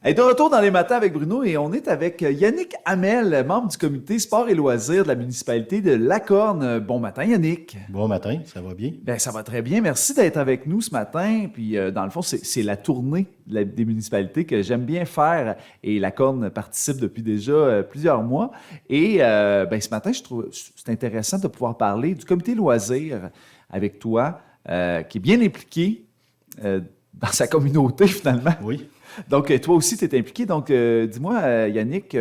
Et de retour dans les matins avec Bruno et on est avec Yannick Hamel, membre du comité sport et loisirs de la municipalité de Lacorne. Bon matin Yannick. Bon matin, ça va bien? Ben, ça va très bien. Merci d'être avec nous ce matin. Puis, dans le fond, c'est la tournée des municipalités que j'aime bien faire. Et la Corne participe depuis déjà plusieurs mois. Et ben, ce matin, je trouve c'est intéressant de pouvoir parler du comité loisirs avec toi, qui est bien impliqué dans sa communauté finalement. Oui. Donc, toi aussi, tu es impliqué. Donc, dis-moi, Yannick,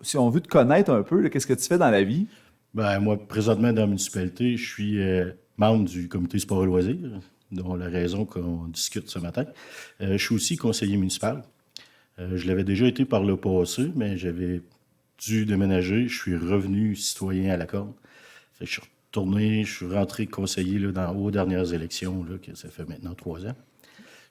si on veut te connaître un peu, là, qu'est-ce que tu fais dans la vie? Ben, moi, présentement, dans la municipalité, je suis membre du comité sport et loisirs, dont la raison qu'on discute ce matin. Je suis aussi conseiller municipal. Je l'avais déjà été par le passé, mais j'avais dû déménager. Je suis revenu citoyen à la Corne. Fait que je suis retourné, je suis rentré conseiller là, aux dernières élections, là, que ça fait maintenant 3 ans.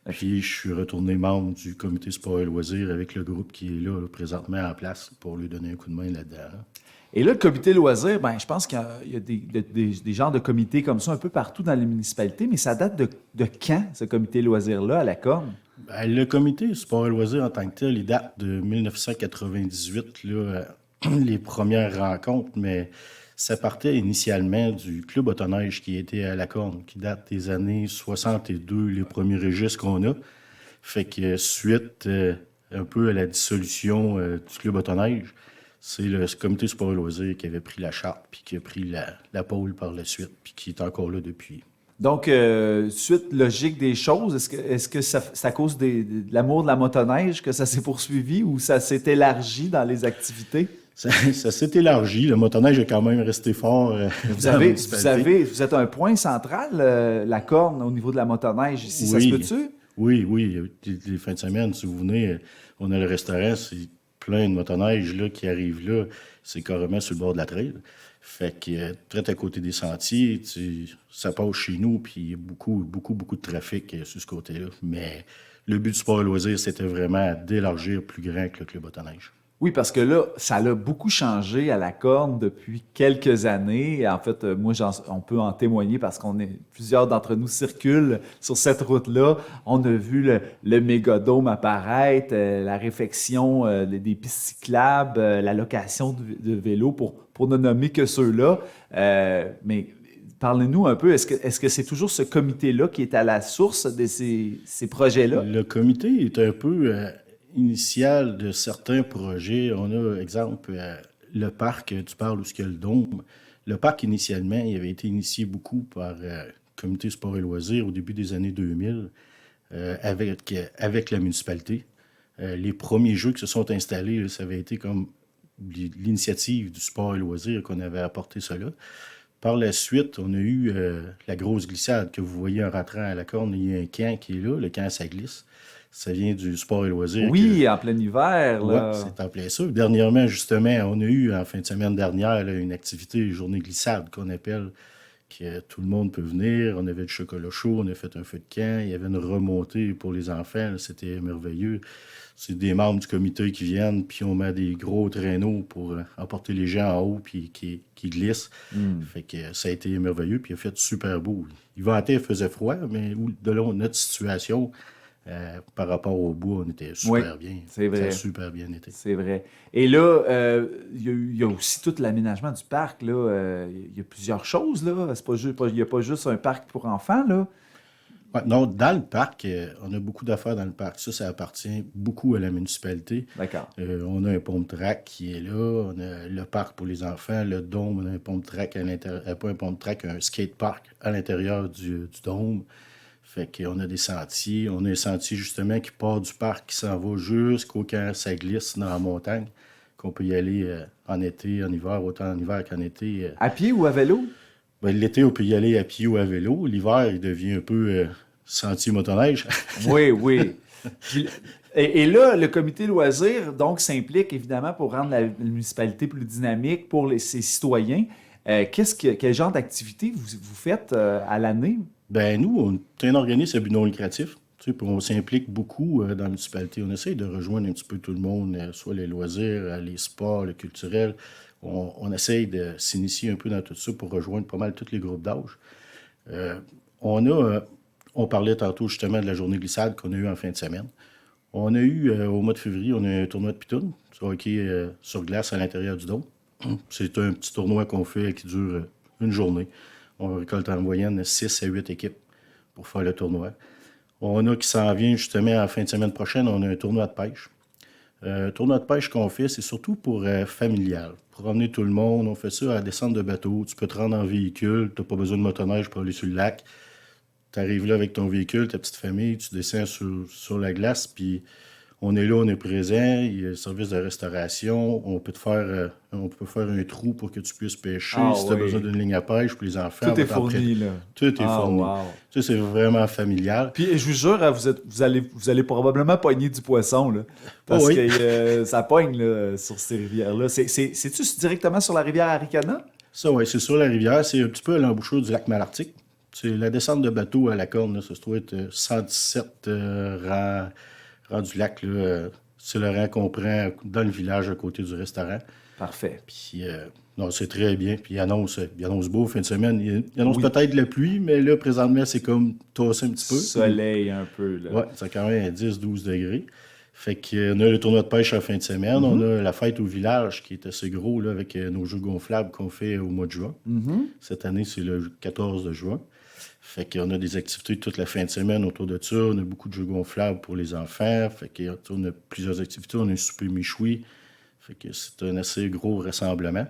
Puis je suis retourné membre du comité sport et loisirs avec le groupe qui est là, présentement en place pour lui donner un coup de main là-dedans, là. Et là, le comité loisirs, ben, je pense qu'il y a des genres de comités comme ça un peu partout dans les municipalités, mais ça date de quand, ce comité loisirs-là, à la Corne? Ben, le comité sport et loisirs en tant que tel, il date de 1998, là, les premières rencontres, mais ça partait initialement du club autoneige qui était à La Corne, qui date des années 62, les premiers registres qu'on a. Fait que suite un peu à la dissolution du club autoneige, c'est le comité sport et loisirs qui avait pris la charte, puis qui a pris la pôle par la suite, puis qui est encore là depuis. Donc, suite logique des choses, est-ce que c'est à cause de l'amour de la motoneige que ça s'est poursuivi ou ça s'est élargi dans les activités? Ça s'est élargi. Le motoneige est quand même resté fort Vous dans la avez, vous municipalité. avez, vous êtes un point central, la Corne, au niveau de la motoneige ici, ça se Oui, peut-tu? oui, oui. Les fins de semaine, si vous venez, on a le restaurant, c'est plein de motoneiges là, qui arrivent là. C'est carrément sur le bord de la trail. Fait que très à côté des sentiers, ça passe chez nous, puis il y a beaucoup, beaucoup, beaucoup de trafic sur ce côté-là. Mais le but du sport et loisir, c'était vraiment d'élargir plus grand que le club motoneige. Oui, parce que là, ça a beaucoup changé à la Corne depuis quelques années. Et en fait, moi, on peut en témoigner parce plusieurs d'entre nous circulent sur cette route-là. On a vu le mégadôme apparaître, la réfection des pistes cyclables, la location de vélos pour ne nommer que ceux-là. Mais parlez-nous un peu, est-ce que c'est toujours ce comité-là qui est à la source de ces projets-là? Le comité est un peu initial de certains projets. On a, exemple, le parc, tu parles où ce qu'il y a le dôme. Le parc, initialement, il avait été initié beaucoup par Comité sport et loisirs au début des années 2000 avec la municipalité. Les premiers jeux qui se sont installés, là, ça avait été comme l'initiative du sport et loisirs qu'on avait apporté cela. Par la suite, on a eu la grosse glissade que vous voyez en rentrant à la Corne. Il y a un camp qui est là, le camp ça glisse. Ça vient du sport et loisirs que, Oui, en plein hiver, ouais, là. c'est en plein ça. Dernièrement, justement, on a eu en fin de semaine dernière là, une activité, journée glissade qu'on appelle, que tout le monde peut venir. On avait du chocolat chaud, on a fait un feu de camp, il y avait une remontée pour les enfants, là, c'était merveilleux. C'est des membres du comité qui viennent, puis on met des gros traîneaux pour emporter les gens en haut, puis qui glissent. Hmm. Fait que ça a été merveilleux, puis il a fait super beau. Il ventait, il faisait froid, mais de là, notre situation, par rapport au bois, on était Oui, super bien. c'est Ça a vrai. super bien été. C'est vrai. Et là, il y a aussi tout l'aménagement du parc, là. Il y a plusieurs choses, là. C'est pas juste, il n'y a pas juste un parc pour enfants, là. Ouais, non, dans le parc, on a beaucoup d'affaires dans le parc. Ça appartient beaucoup à la municipalité. D'accord. On a un pompe track qui est là. On a le parc pour les enfants. Le dôme, on a un pompe track à l'intérieur. Pas un pompe track, un skate park à l'intérieur du dôme. Fait qu'on a des sentiers. On a un sentier justement qui part du parc, qui s'en va jusqu'au camp ça glisse dans la montagne, qu'on peut y aller en été, en hiver, autant en hiver qu'en été. À pied ou à vélo? Ben, l'été, on peut y aller à pied ou à vélo. L'hiver, il devient un peu sentier motoneige. Oui, oui. Puis- et là, le comité loisirs, donc, s'implique évidemment pour rendre la municipalité plus dynamique pour ses citoyens. Quel genre d'activité vous faites à l'année? Ben nous, on est un organisme à but non lucratif. Tu sais, puis on s'implique beaucoup dans la municipalité. On essaye de rejoindre un petit peu tout le monde, soit les loisirs, les sports, le culturel. On essaye de s'initier un peu dans tout ça pour rejoindre pas mal tous les groupes d'âge. Euh, on a, on parlait tantôt justement de la journée glissade qu'on a eue en fin de semaine. On a eu, au mois de février, on a eu un tournoi de pitoune, sur hockey sur glace à l'intérieur du dôme. C'est un petit tournoi qu'on fait qui dure une journée. On récolte en moyenne 6 à 8 équipes pour faire le tournoi. On a qui s'en vient justement à la fin de semaine prochaine, on a un tournoi de pêche. Tournoi de pêche qu'on fait, c'est surtout pour familial, pour emmener tout le monde. On fait ça à la descente de bateau. Tu peux te rendre en véhicule, tu n'as pas besoin de motoneige pour aller sur le lac. Tu arrives là avec ton véhicule, ta petite famille, tu descends sur la glace, puis on est là, on est présent. Il y a le service de restauration. On peut faire un trou pour que tu puisses pêcher. Ah Si tu as besoin oui. d'une ligne à pêche pour les enfants, Tout est fourni, là. Tout est Ah, fourni. wow. Ça, c'est vraiment familial. Puis je vous jure, vous allez probablement pogner du poisson, là. Parce Oh oui. que ça pogne là, sur ces rivières-là. C'est-tu directement sur la rivière Aricana? Ça, oui, c'est sur la rivière. C'est un petit peu à l'embouchure du lac Malartic. C'est la descente de bateau à la corne, là, ça se trouve être 117 rangs du lac. Là, c'est le rang qu'on prend dans le village à côté du restaurant. Parfait. Puis, non, c'est très bien. Puis, il annonce beau fin de semaine. Il annonce Oui. peut-être la pluie, mais là, présentement, c'est comme tossé un petit peu. Soleil un peu, là. Ouais, c'est quand même à 10-12 degrés. Fait qu'on a le tournoi de pêche en fin de semaine. Mm-hmm. On a la fête au village qui est assez gros là, avec nos jeux gonflables qu'on fait au mois de juin. Mm-hmm. Cette année, c'est le 14 de juin. Fait qu'on a des activités toute la fin de semaine autour de ça. On a beaucoup de jeux gonflables pour les enfants. Fait qu'on a plusieurs activités. On a un souper michoui. Fait que c'est un assez gros rassemblement.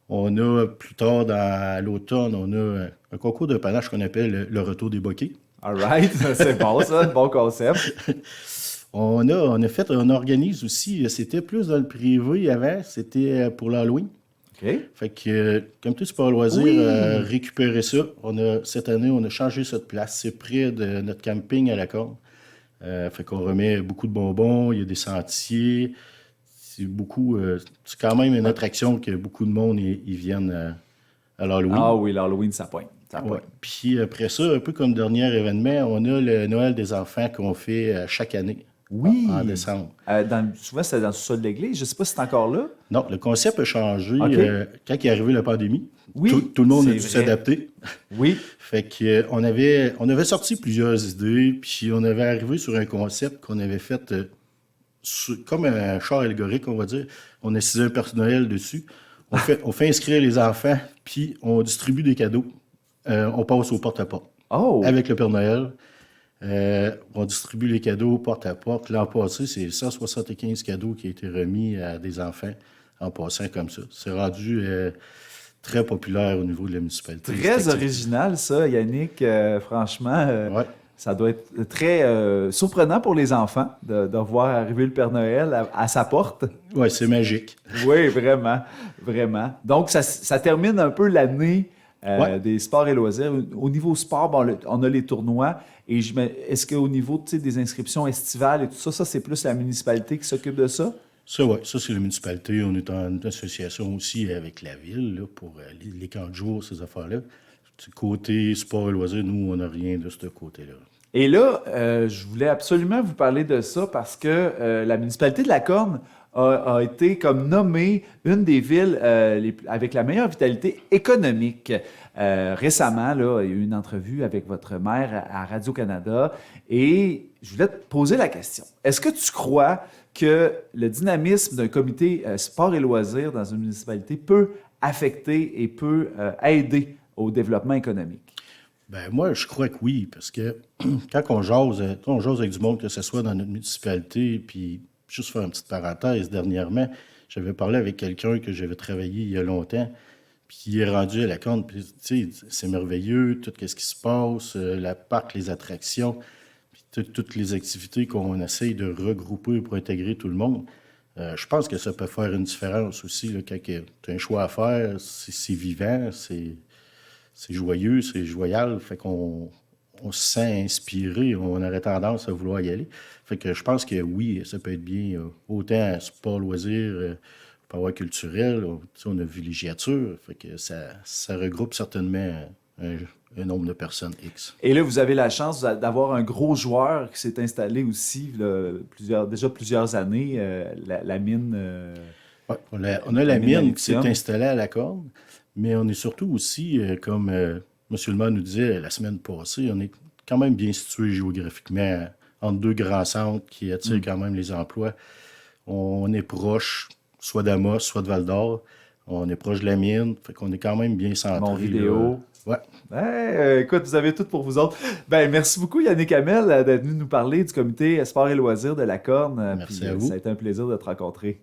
On a plus tard, à l'automne, on a un concours de panache qu'on appelle le retour des bokeh. All right. C'est bon, ça. Bon concept. On organise aussi, c'était plus dans le privé avant, c'était pour l'Halloween. OK. Fait que, comme tu peux avoir loisir, Oui. récupérer ça. Cette année, on a changé ça de place. C'est près de notre camping à la Corne. Fait qu'on remet beaucoup de bonbons, il y a des sentiers. C'est quand même une attraction que beaucoup de monde y viennent à l'Halloween. Ah oui, l'Halloween, ça pogne. Ça pogne. Ouais. Puis après ça, un peu comme dernier événement, on a le Noël des enfants qu'on fait chaque année. Oui. En décembre. Souvent, c'est dans le sol de l'église. Je ne sais pas si c'est encore là. Non, le concept a changé OK. quand il est arrivé la pandémie. Oui, Tout le monde a c'est dû vrai. s'adapter. Oui. Fait que, on avait sorti plusieurs idées, puis on avait arrivé sur un concept qu'on avait fait comme un char allégorique, on va dire. On a cisé un Père Noël dessus. On fait inscrire les enfants, puis on distribue des cadeaux. On passe au porte-à-porte Oh. avec le Père Noël. On distribue les cadeaux porte-à-porte. L'an passé, c'est 175 cadeaux qui ont été remis à des enfants en passant comme ça. C'est rendu très populaire au niveau de la municipalité. Très original, ça, Yannick. Franchement, Ouais. ça doit être très surprenant pour les enfants de voir arriver le Père Noël à sa porte. Oui, c'est magique. Oui, vraiment, vraiment. Donc, ça termine un peu l'année Ouais. des sports et loisirs. Au niveau sport, bon, on a les tournois. Et est-ce qu'au niveau des inscriptions estivales et tout ça, c'est plus la municipalité qui s'occupe de ça? Ça, oui, ça, c'est la municipalité. On est en association aussi avec la ville là, pour les camps de jour, ces affaires-là. Du côté sport et loisirs, nous, on n'a rien de ce côté-là. Et là, je voulais absolument vous parler de ça parce que la municipalité de La Corne a été comme nommée une des villes avec la meilleure vitalité économique. Récemment, là, il y a eu une entrevue avec votre maire à Radio-Canada et je voulais te poser la question. Est-ce que tu crois que le dynamisme d'un comité sport et loisirs dans une municipalité peut affecter et peut aider au développement économique? Ben moi, je crois que oui, parce que quand on jase avec du monde, que ce soit dans notre municipalité, puis juste faire une petite parenthèse, dernièrement, j'avais parlé avec quelqu'un que j'avais travaillé il y a longtemps, puis il est rendu à la Corne, puis tu sais, c'est merveilleux, tout ce qui se passe, la parc, les attractions, puis toutes les activités qu'on essaye de regrouper pour intégrer tout le monde. Je pense que ça peut faire une différence aussi, là, quand tu as un choix à faire, c'est vivant, c'est joyeux, c'est joyal, fait qu'on se sent inspiré, on aurait tendance à vouloir y aller. Fait que je pense que oui, ça peut être bien, autant sport, loisir, pouvoir culturel, on a villégiature, fait que ça regroupe certainement un nombre de personnes X. Et là, vous avez la chance d'avoir un gros joueur qui s'est installé aussi là, déjà plusieurs années, la mine. Ouais, on a la mine qui s'est lithium. installée à la Corne, mais on est surtout aussi, comme M. le maire nous disait la semaine passée, on est quand même bien situé géographiquement entre deux grands centres qui attirent quand même les emplois. On est proche, soit d'Amos, soit de Val-d'Or. On est proche de la mine, fait qu'on est quand même bien centré. Mon vidéo. Là. Ouais. Hey, écoute, vous avez tout pour vous autres. Ben, merci beaucoup, Yannick Hamel, d'être venu nous parler du comité Sport et loisirs de la Corne. Merci Puis, à vous. ça a été un plaisir de te rencontrer.